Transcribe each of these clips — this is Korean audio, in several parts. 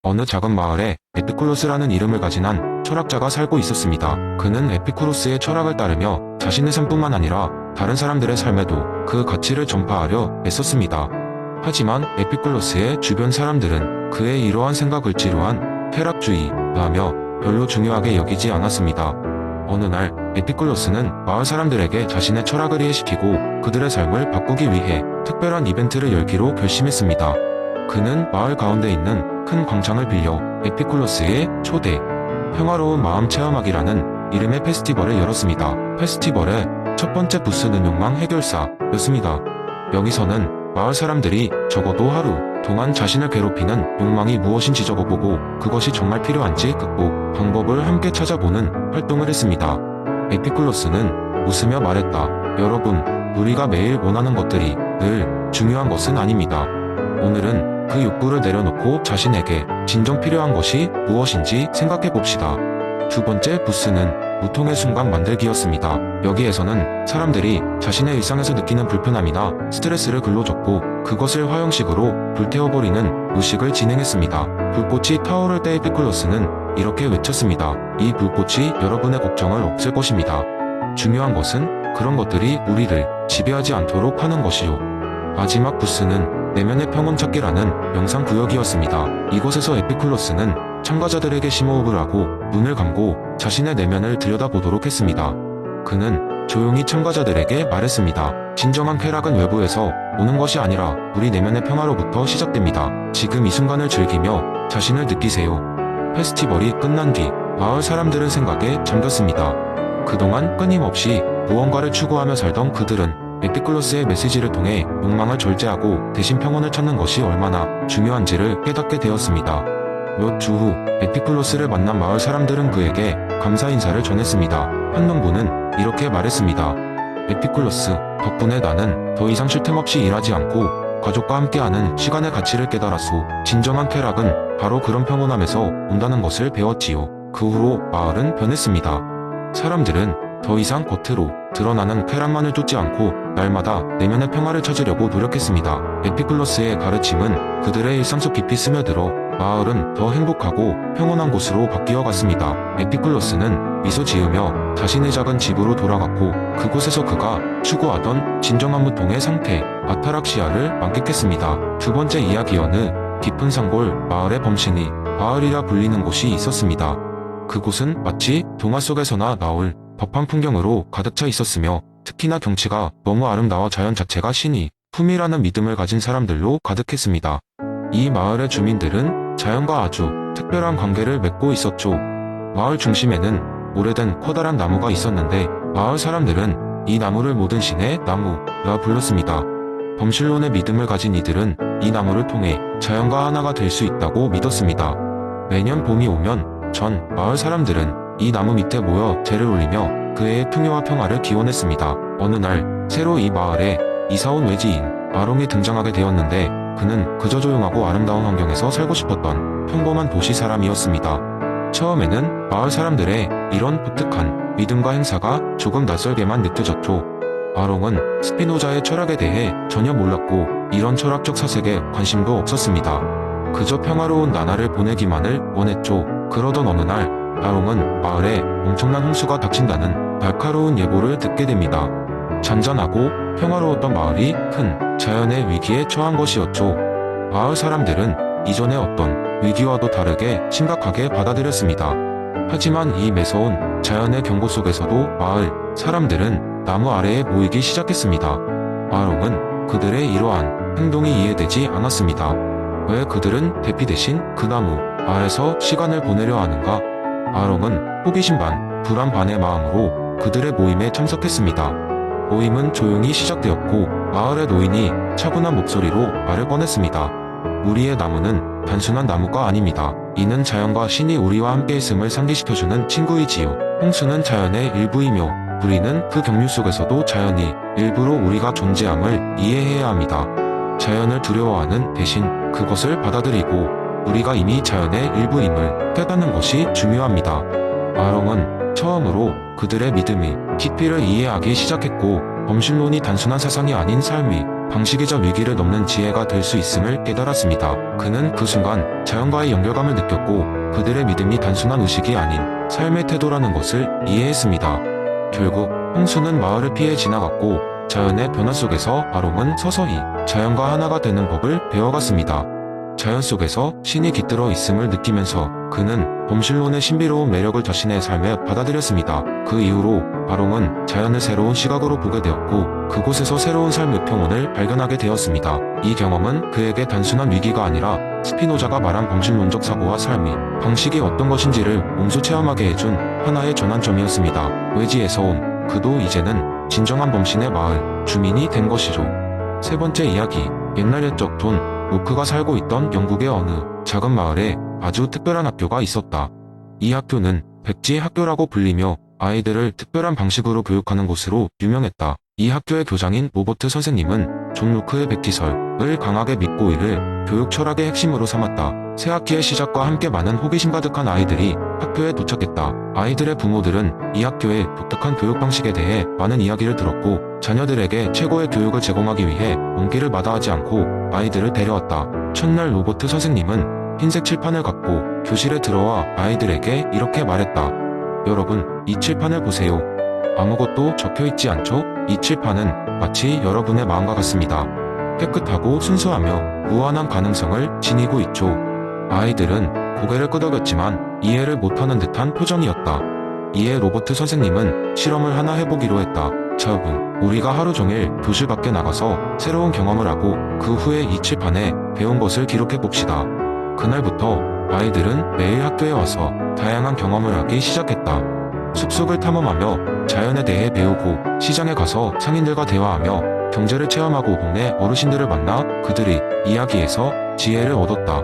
어느 작은 마을에 에피쿠로스라는 이름을 가진 한 철학자가 살고 있었습니다. 그는 에피쿠로스의 철학을 따르며 자신의 삶뿐만 아니라 다른 사람들의 삶에도 그 가치를 전파하려 애썼습니다. 하지만 에피쿠로스의 주변 사람들은 그의 이러한 생각을 지루한 쾌락주의라며 별로 중요하게 여기지 않았습니다. 어느 날 에피쿠로스는 마을 사람들에게 자신의 철학을 이해시키고 그들의 삶을 바꾸기 위해 특별한 이벤트를 열기로 결심했습니다. 그는 마을 가운데 있는 큰 광장을 빌려 에피쿠로스의 초대 평화로운 마음 체험하기라는 이름의 페스티벌을 열었습니다. 페스티벌의 첫 번째 부스는 욕망 해결사였습니다. 여기서는 마을 사람들이 적어도 하루 동안 자신을 괴롭히는 욕망이 무엇인지 적어보고 그것이 정말 필요한지 극복 방법을 함께 찾아보는 활동을 했습니다. 에피쿠로스는 웃으며 말했다. 여러분, 우리가 매일 원하는 것들이 늘 중요한 것은 아닙니다. 오늘은 그 욕구를 내려놓고 자신에게 진정 필요한 것이 무엇인지 생각해 봅시다. 두 번째 부스는 무통의 순간 만들기였습니다. 여기에서는 사람들이 자신의 일상에서 느끼는 불편함이나 스트레스를 글로 적고 그것을 화형식으로 불태워버리는 의식을 진행했습니다. 불꽃이 타오를 때 에피쿠로스는 이렇게 외쳤습니다. 이 불꽃이 여러분의 걱정을 없앨 것입니다. 중요한 것은 그런 것들이 우리를 지배하지 않도록 하는 것이요. 마지막 부스는 내면의 평온 찾기라는 명상 구역이었습니다. 이곳에서 에피쿠로스는 참가자들에게 심호흡을 하고 눈을 감고 자신의 내면을 들여다보도록 했습니다. 그는 조용히 참가자들에게 말했습니다. 진정한 쾌락은 외부에서 오는 것이 아니라 우리 내면의 평화로부터 시작됩니다. 지금 이 순간을 즐기며 자신을 느끼세요. 페스티벌이 끝난 뒤 마을 사람들은 생각에 잠겼습니다. 그동안 끊임없이 무언가를 추구하며 살던 그들은 에피쿠로스의 메시지를 통해 욕망을 절제하고 대신 평온을 찾는 것이 얼마나 중요한지를 깨닫게 되었습니다. 몇 주 후 에피쿠로스를 만난 마을 사람들은 그에게 감사 인사를 전했습니다. 한 농부는 이렇게 말했습니다. 에피쿠로스, 덕분에 나는 더 이상 쉴 틈 없이 일하지 않고 가족과 함께하는 시간의 가치를 깨달았소. 진정한 쾌락은 바로 그런 평온함에서 온다는 것을 배웠지요. 그 후로 마을은 변했습니다. 사람들은 더 이상 겉으로 드러나는 쾌락만을 쫓지 않고 날마다 내면의 평화를 찾으려고 노력했습니다. 에피쿠로스의 가르침은 그들의 일상 속 깊이 스며들어 마을은 더 행복하고 평온한 곳으로 바뀌어갔습니다. 에피쿠로스는 미소 지으며 자신의 작은 집으로 돌아갔고 그곳에서 그가 추구하던 진정한 무통의 상태, 아타락시아를 만끽했습니다. 두 번째 이야기 어느 깊은 산골 마을의 범신이 바을이라 불리는 곳이 있었습니다. 그곳은 마치 동화 속에서나 나올 법한 풍경으로 가득 차 있었으며 특히나 경치가 너무 아름다워 자연 자체가 신이 품이라는 믿음을 가진 사람들로 가득했습니다. 이 마을의 주민들은 자연과 아주 특별한 관계를 맺고 있었죠. 마을 중심에는 오래된 커다란 나무가 있었는데 마을 사람들은 이 나무를 모든 신의 나무라 불렀습니다. 범신론의 믿음을 가진 이들은 이 나무를 통해 자연과 하나가 될 수 있다고 믿었습니다. 매년 봄이 오면 전 마을 사람들은 이 나무 밑에 모여 제를 올리며 그의 풍요와 평화를 기원했습니다. 어느 날 새로 이 마을에 이사온 외지인 아롱이 등장하게 되었는데 그는 그저 조용하고 아름다운 환경에서 살고 싶었던 평범한 도시 사람이었습니다. 처음에는 마을 사람들의 이런 독특한 믿음과 행사가 조금 낯설게만 느껴졌죠. 아롱은 스피노자의 철학에 대해 전혀 몰랐고 이런 철학적 사색에 관심도 없었습니다. 그저 평화로운 나날을 보내기만을 원했죠. 그러던 어느 날 아롱은 마을에 엄청난 홍수가 닥친다는 날카로운 예보를 듣게 됩니다. 잔잔하고 평화로웠던 마을이 큰 자연의 위기에 처한 것이었죠. 마을 사람들은 이전의 어떤 위기와도 다르게 심각하게 받아들였습니다. 하지만 이 매서운 자연의 경고 속에서도 마을 사람들은 나무 아래에 모이기 시작했습니다. 아롱은 그들의 이러한 행동이 이해되지 않았습니다. 왜 그들은 대피 대신 그 나무 아래서 시간을 보내려 하는가? 아롱은 호기심 반, 불안 반의 마음으로 그들의 모임에 참석했습니다. 모임은 조용히 시작되었고 마을의 노인이 차분한 목소리로 말을 꺼냈습니다. 우리의 나무는 단순한 나무가 아닙니다. 이는 자연과 신이 우리와 함께 있음을 상기시켜주는 친구이지요. 홍수는 자연의 일부이며 우리는 그 경류 속에서도 자연이 일부로 우리가 존재함을 이해해야 합니다. 자연을 두려워하는 대신 그것을 받아들이고 우리가 이미 자연의 일부임을 깨닫는 것이 중요합니다. 아롱은 처음으로 그들의 믿음이 깊이를 이해하기 시작했고 범신론이 단순한 사상이 아닌 삶이 방식이자 위기를 넘는 지혜가 될 수 있음을 깨달았습니다. 그는 그 순간 자연과의 연결감을 느꼈고 그들의 믿음이 단순한 의식이 아닌 삶의 태도라는 것을 이해했습니다. 결국 홍수는 마을을 피해 지나갔고 자연의 변화 속에서 아롱은 서서히 자연과 하나가 되는 법을 배워갔습니다. 자연 속에서 신이 깃들어 있음을 느끼면서 그는 범실론의 신비로운 매력을 자신의 삶에 받아들였습니다. 그 이후로 아롱은 자연을 새로운 시각으로 보게 되었고 그곳에서 새로운 삶의 평온을 발견하게 되었습니다. 이 경험은 그에게 단순한 위기가 아니라 스피노자가 말한 범실론적 사고와 삶의 방식이 어떤 것인지를 몸소 체험하게 해준 하나의 전환점이었습니다. 외지에서 온 그도 이제는 진정한 범신의 마을 주민이 된 것이죠. 세 번째 이야기, 옛날 옛적 돈 로크가 살고 있던 영국의 어느 작은 마을에 아주 특별한 학교가 있었다. 이 학교는 백지 학교라고 불리며 아이들을 특별한 방식으로 교육하는 곳으로 유명했다. 이 학교의 교장인 로버트 선생님은 존 로크의 백지설을 강하게 믿고 이를 교육 철학의 핵심으로 삼았다. 새 학기의 시작과 함께 많은 호기심 가득한 아이들이 학교에 도착했다. 아이들의 부모들은 이 학교의 독특한 교육 방식에 대해 많은 이야기를 들었고 자녀들에게 최고의 교육을 제공하기 위해 먼 길을 마다하지 않고 아이들을 데려왔다. 첫날 로버트 선생님은 흰색 칠판을 갖고 교실에 들어와 아이들에게 이렇게 말했다. 여러분, 이 칠판을 보세요. 아무것도 적혀있지 않죠? 이 칠판은 마치 여러분의 마음과 같습니다. 깨끗하고 순수하며 무한한 가능성을 지니고 있죠. 아이들은 고개를 끄덕였지만 이해를 못하는 듯한 표정이었다. 이에 로버트 선생님은 실험을 하나 해보기로 했다. 여러분, 우리가 하루 종일 교실 밖에 나가서 새로운 경험을 하고 그 후에 이 칠판에 배운 것을 기록해 봅시다. 그날부터 아이들은 매일 학교에 와서 다양한 경험을 하기 시작했다. 숲속을 탐험하며 자연에 대해 배우고 시장에 가서 상인들과 대화하며 경제를 체험하고 동네 어르신들을 만나 그들의 이야기에서 지혜를 얻었다.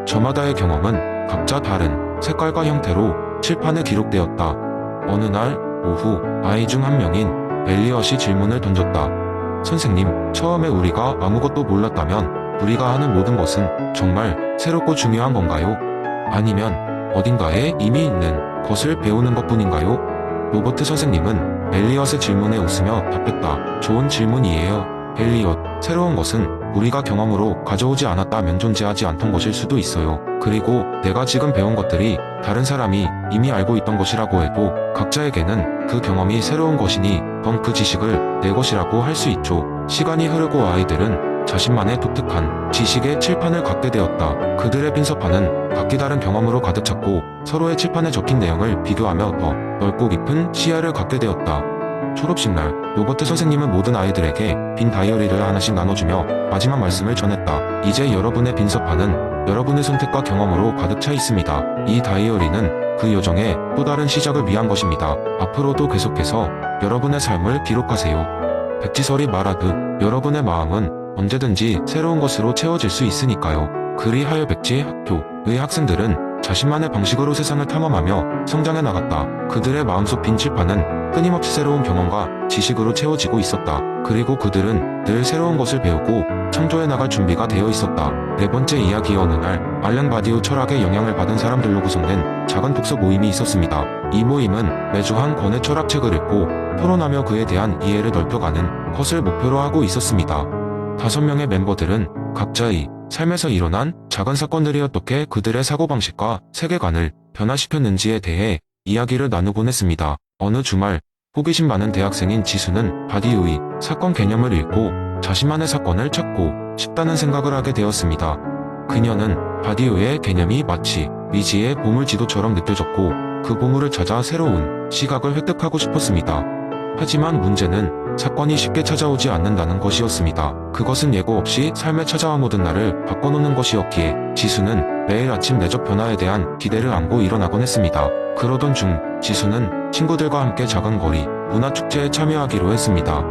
저마다의 경험은 각자 다른 색깔과 형태로 칠판에 기록되었다. 어느 날 오후 아이 중 한 명인 엘리엇이 질문을 던졌다. 선생님, 처음에 우리가 아무것도 몰랐다면 우리가 하는 모든 것은 정말 새롭고 중요한 건가요? 아니면 어딘가에 이미 있는 것을 배우는 것뿐인가요? 로버트 선생님은 엘리엇의 질문에 웃으며 답했다. 좋은 질문이에요, 엘리엇. 새로운 것은 우리가 경험으로 가져오지 않았다면 존재하지 않던 것일 수도 있어요. 그리고 내가 지금 배운 것들이 다른 사람이 이미 알고 있던 것이라고 해도 각자에게는 그 경험이 새로운 것이니 그건 그 지식을 내 것이라고 할 수 있죠. 시간이 흐르고 아이들은 자신만의 독특한 지식의 칠판을 갖게 되었다. 그들의 빈서판은 각기 다른 경험으로 가득 찼고 서로의 칠판에 적힌 내용을 비교하며 더 넓고 깊은 시야를 갖게 되었다. 졸업식 날, 로버트 선생님은 모든 아이들에게 빈 다이어리를 하나씩 나눠주며 마지막 말씀을 전했다. 이제 여러분의 빈서판은 여러분의 선택과 경험으로 가득 차 있습니다. 이 다이어리는 그 여정의 또 다른 시작을 위한 것입니다. 앞으로도 계속해서 여러분의 삶을 기록하세요. 백지설이 말하듯 여러분의 마음은 언제든지 새로운 것으로 채워질 수 있으니까요. 그리하여 백지 학교의 학생들은 자신만의 방식으로 세상을 탐험하며 성장해 나갔다. 그들의 마음속 빈 칠판은 끊임없이 새로운 경험과 지식으로 채워지고 있었다. 그리고 그들은 늘 새로운 것을 배우고 창조해 나갈 준비가 되어 있었다. 네 번째 이야기. 어느 날 알랭 바디우 철학의 영향을 받은 사람들로 구성된 작은 독서 모임이 있었습니다. 이 모임은 매주 한 권의 철학책을 읽고 토론하며 그에 대한 이해를 넓혀가는 것을 목표로 하고 있었습니다. 5명의 멤버들은 각자의 삶에서 일어난 작은 사건들이 어떻게 그들의 사고방식과 세계관을 변화시켰는지에 대해 이야기를 나누곤 했습니다. 어느 주말 호기심 많은 대학생인 지수는 바디우의 사건 개념을 읽고 자신만의 사건을 찾고 싶다는 생각을 하게 되었습니다. 그녀는 바디우의 개념이 마치 미지의 보물지도처럼 느껴졌고 그 보물을 찾아 새로운 시각을 획득하고 싶었습니다. 하지만 문제는 사건이 쉽게 찾아오지 않는다는 것이었습니다. 그것은 예고 없이 삶에 찾아와 모든 날을 바꿔놓는 것이었기에 지수는 매일 아침 내적 변화에 대한 기대를 안고 일어나곤 했습니다. 그러던 중 지수는 친구들과 함께 작은 거리 문화축제에 참여하기로 했습니다.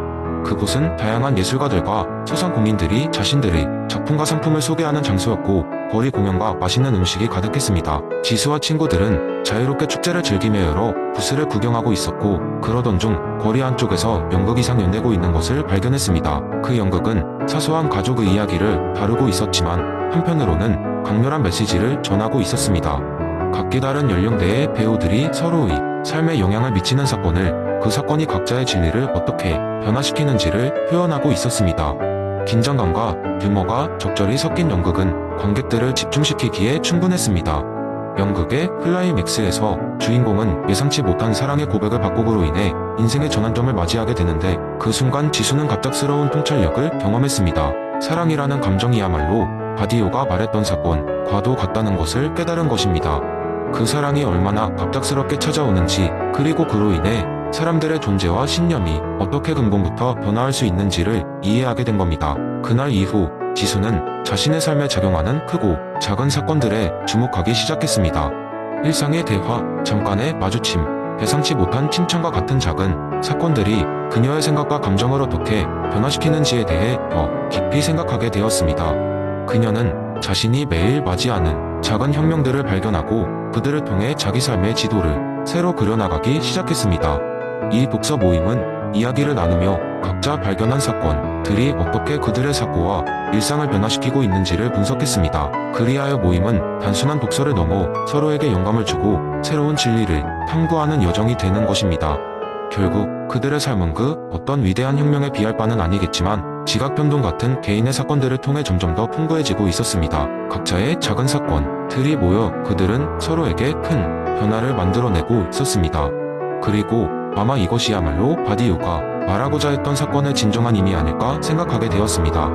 그곳은 다양한 예술가들과 소상공인들이 자신들의 작품과 상품을 소개하는 장소였고 거리 공연과 맛있는 음식이 가득했습니다. 지수와 친구들은 자유롭게 축제를 즐기며 여러 부스를 구경하고 있었고 그러던 중 거리 한쪽에서 연극이 상연되고 있는 것을 발견했습니다. 그 연극은 사소한 가족의 이야기를 다루고 있었지만 한편으로는 강렬한 메시지를 전하고 있었습니다. 각기 다른 연령대의 배우들이 서로의 삶에 영향을 미치는 사건을 그 사건이 각자의 진리를 어떻게 변화시키는지를 표현하고 있었습니다. 긴장감과 유머가 적절히 섞인 연극은 관객들을 집중시키기에 충분했습니다. 연극의 클라이맥스에서 주인공은 예상치 못한 사랑의 고백을 받고으로 인해 인생의 전환점을 맞이하게 되는데 그 순간 지수는 갑작스러운 통찰력을 경험했습니다. 사랑이라는 감정이야말로 바디오가 말했던 사건과도 같다는 것을 깨달은 것입니다. 그 사랑이 얼마나 갑작스럽게 찾아오는지 그리고 그로 인해 사람들의 존재와 신념이 어떻게 근본부터 변화할 수 있는지를 이해하게 된 겁니다. 그날 이후 지수는 자신의 삶에 작용하는 크고 작은 사건들에 주목하기 시작했습니다. 일상의 대화, 잠깐의 마주침, 예상치 못한 칭찬과 같은 작은 사건들이 그녀의 생각과 감정을 어떻게 변화시키는지에 대해 더 깊이 생각하게 되었습니다. 그녀는 자신이 매일 맞이하는 작은 혁명들을 발견하고 그들을 통해 자기 삶의 지도를 새로 그려나가기 시작했습니다. 이 독서 모임은 이야기를 나누며 각자 발견한 사건들이 어떻게 그들의 사고와 일상을 변화시키고 있는지를 분석했습니다. 그리하여 모임은 단순한 독서를 넘어 서로에게 영감을 주고 새로운 진리를 탐구하는 여정이 되는 것입니다. 결국 그들의 삶은 그 어떤 위대한 혁명에 비할 바는 아니겠지만 지각 변동 같은 개인의 사건들을 통해 점점 더 풍부해지고 있었습니다. 각자의 작은 사건들이 모여 그들은 서로에게 큰 변화를 만들어내고 있었습니다. 그리고 아마 이것이야말로 바디오가 말하고자 했던 사건의 진정한 의미 아닐까 생각하게 되었습니다.